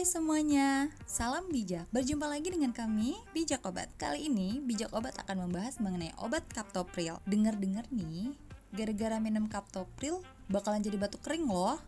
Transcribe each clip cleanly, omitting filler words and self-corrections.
Semuanya, salam bijak. Berjumpa lagi dengan kami, Bijak Obat. Kali ini, Bijak Obat akan membahas mengenai obat kaptopril. Dengar-dengar nih, gara-gara minum kaptopril bakalan jadi batuk kering loh.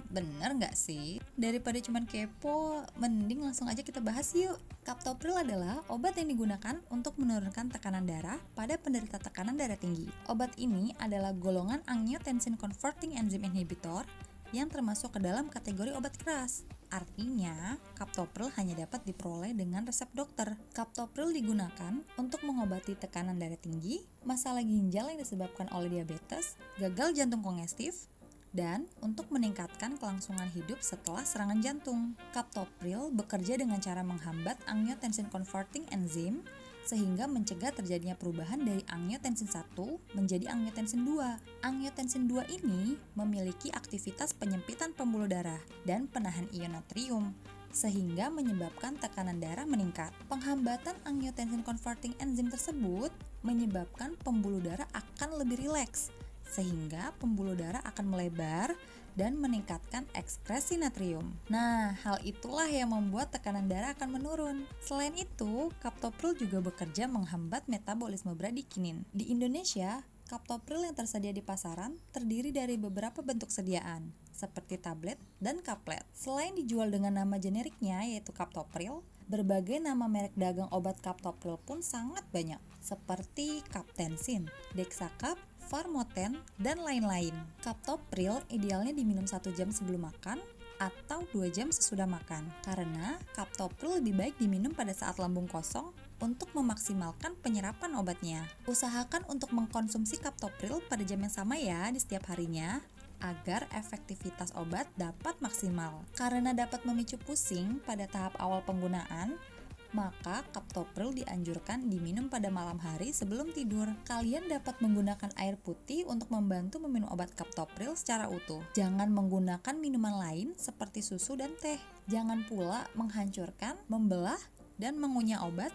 Bener nggak sih? Daripada cuman kepo, mending langsung aja kita bahas yuk. Kaptopril adalah obat yang digunakan untuk menurunkan tekanan darah pada penderita tekanan darah tinggi. Obat ini adalah golongan angiotensin converting enzyme inhibitor yang termasuk ke dalam kategori obat keras. Artinya, kaptopril hanya dapat diperoleh dengan resep dokter. Kaptopril digunakan untuk mengobati tekanan darah tinggi, masalah ginjal yang disebabkan oleh diabetes, gagal jantung kongestif, dan untuk meningkatkan kelangsungan hidup setelah serangan jantung. Kaptopril bekerja dengan cara menghambat angiotensin converting enzyme sehingga mencegah terjadinya perubahan dari angiotensin 1 menjadi angiotensin 2. Angiotensin 2 ini memiliki aktivitas penyempitan pembuluh darah dan penahan ion natrium, sehingga menyebabkan tekanan darah meningkat. Penghambatan angiotensin converting enzyme tersebut menyebabkan pembuluh darah akan lebih rileks, sehingga pembuluh darah akan melebar dan meningkatkan ekskresi natrium. Nah, hal itulah yang membuat tekanan darah akan menurun. Selain itu, kaptopril juga bekerja menghambat metabolisme bradikinin. Di Indonesia, kaptopril yang tersedia di pasaran terdiri dari beberapa bentuk sediaan, seperti tablet dan kaplet. Selain dijual dengan nama generiknya yaitu kaptopril, berbagai nama merek dagang obat kaptopril pun sangat banyak, seperti Kaptensin, Dexakap, Farmoten, dan lain-lain. Kaptopril idealnya diminum 1 jam sebelum makan atau 2 jam sesudah makan, karena kaptopril lebih baik diminum pada saat lambung kosong untuk memaksimalkan penyerapan obatnya. Usahakan untuk mengkonsumsi kaptopril pada jam yang sama ya di setiap harinya, agar efektivitas obat dapat maksimal. Karena dapat memicu pusing pada tahap awal penggunaan, maka kaptopril dianjurkan diminum pada malam hari sebelum tidur. Kalian dapat menggunakan air putih untuk membantu meminum obat kaptopril secara utuh. Jangan menggunakan minuman lain seperti susu dan teh. Jangan pula menghancurkan, membelah, dan mengunyah obat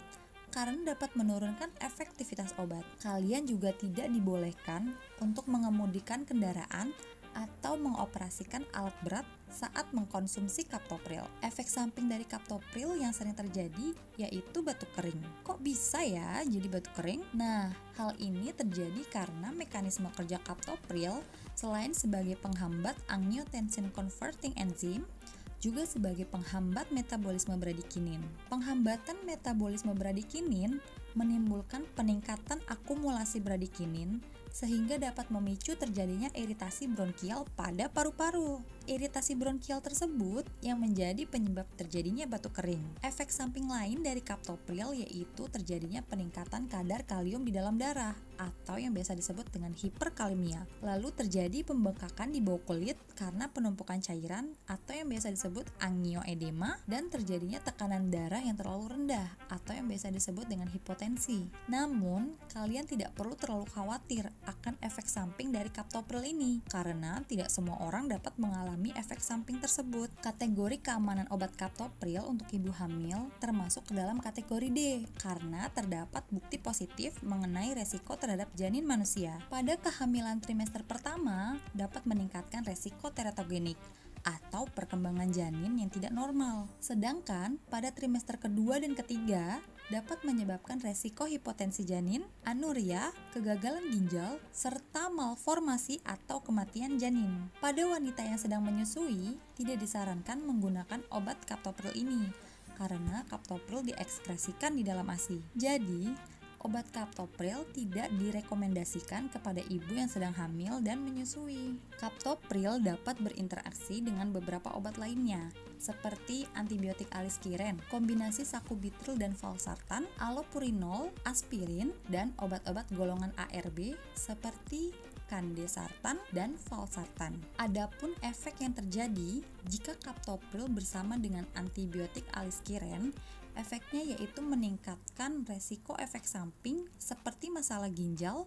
karena dapat menurunkan efektivitas obat. Kalian juga tidak dibolehkan untuk mengemudikan kendaraan atau mengoperasikan alat berat saat mengkonsumsi kaptopril. Efek samping dari kaptopril yang sering terjadi yaitu batuk kering. Kok bisa ya jadi batuk kering? Nah, hal ini terjadi karena mekanisme kerja kaptopril selain sebagai penghambat angiotensin converting enzyme, juga sebagai penghambat metabolisme bradikinin. Penghambatan metabolisme bradikinin menimbulkan peningkatan akumulasi bradikinin sehingga dapat memicu terjadinya iritasi bronkial pada paru-paru. Iritasi bronkial tersebut yang menjadi penyebab terjadinya batuk kering. Efek samping lain dari kaptopril yaitu terjadinya peningkatan kadar kalium di dalam darah atau yang biasa disebut dengan hiperkalemia. Lalu terjadi pembengkakan di bawah kulit karena penumpukan cairan atau yang biasa disebut angioedema, dan terjadinya tekanan darah yang terlalu rendah atau yang biasa disebut dengan hipotensi. Namun, kalian tidak perlu terlalu khawatir akan efek samping dari kaptopril ini karena tidak semua orang dapat mengalami efek samping tersebut. Kategori keamanan obat kaptopril untuk ibu hamil termasuk ke dalam kategori D karena terdapat bukti positif mengenai resiko terhadap janin manusia. Pada kehamilan trimester pertama dapat meningkatkan resiko teratogenik atau perkembangan janin yang tidak normal. Sedangkan pada trimester kedua dan ketiga dapat menyebabkan resiko hipotensi janin, anuria, kegagalan ginjal, serta malformasi atau kematian janin. Pada wanita yang sedang menyusui, tidak disarankan menggunakan obat kaptopril ini karena kaptopril diekskresikan di dalam ASI. Jadi, obat kaptopril tidak direkomendasikan kepada ibu yang sedang hamil dan menyusui. Kaptopril dapat berinteraksi dengan beberapa obat lainnya, seperti antibiotik aliskiren, kombinasi sakubitril dan valsartan, allopurinol, aspirin, dan obat-obat golongan ARB seperti kandesartan dan valsartan. Adapun efek yang terjadi jika kaptopril bersama dengan antibiotik aliskiren, efeknya yaitu meningkatkan resiko efek samping seperti masalah ginjal,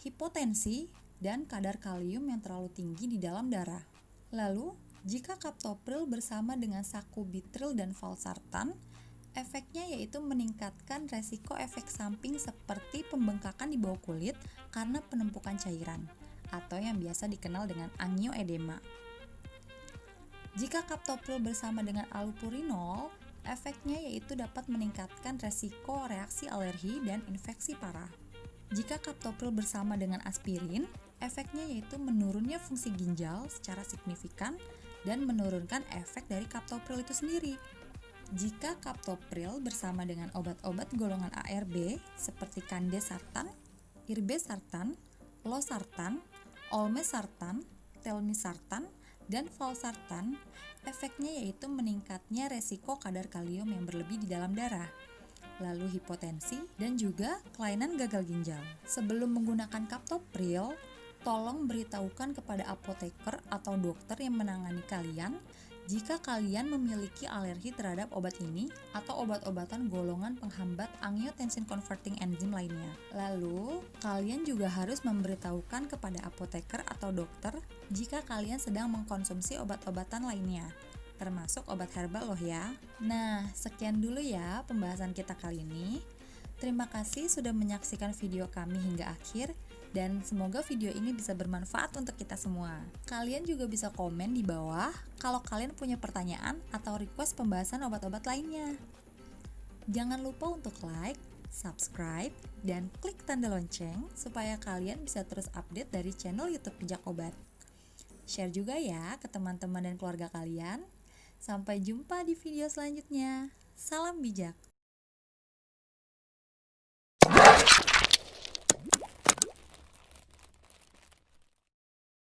hipotensi, dan kadar kalium yang terlalu tinggi di dalam darah. Lalu, jika kaptopril bersama dengan sakubitril dan valsartan, efeknya yaitu meningkatkan resiko efek samping seperti pembengkakan di bawah kulit karena penumpukan cairan, atau yang biasa dikenal dengan angioedema. Jika kaptopril bersama dengan allopurinol, efeknya yaitu dapat meningkatkan resiko reaksi alergi dan infeksi parah. Jika kaptopril bersama dengan aspirin, efeknya yaitu menurunnya fungsi ginjal secara signifikan dan menurunkan efek dari kaptopril itu sendiri. Jika kaptopril bersama dengan obat-obat golongan ARB seperti kandesartan, irbesartan, losartan, olmesartan, telmisartan, dan valsartan, efeknya yaitu meningkatnya resiko kadar kalium yang berlebih di dalam darah, lalu hipotensi, dan juga kelainan gagal ginjal. Sebelum menggunakan kaptopril, tolong beritahukan kepada apoteker atau dokter yang menangani kalian jika kalian memiliki alergi terhadap obat ini atau obat-obatan golongan penghambat angiotensin converting enzyme lainnya. Lalu, kalian juga harus memberitahukan kepada apoteker atau dokter jika kalian sedang mengkonsumsi obat-obatan lainnya, termasuk obat herbal loh ya. Nah, sekian dulu ya pembahasan kita kali ini. Terima kasih sudah menyaksikan video kami hingga akhir. Dan semoga video ini bisa bermanfaat untuk kita semua. Kalian juga bisa komen di bawah kalau kalian punya pertanyaan atau request pembahasan obat-obat lainnya. Jangan lupa untuk like, subscribe, dan klik tanda lonceng supaya kalian bisa terus update dari channel YouTube Bijak Obat. Share juga ya ke teman-teman dan keluarga kalian. Sampai jumpa di video selanjutnya. Salam bijak.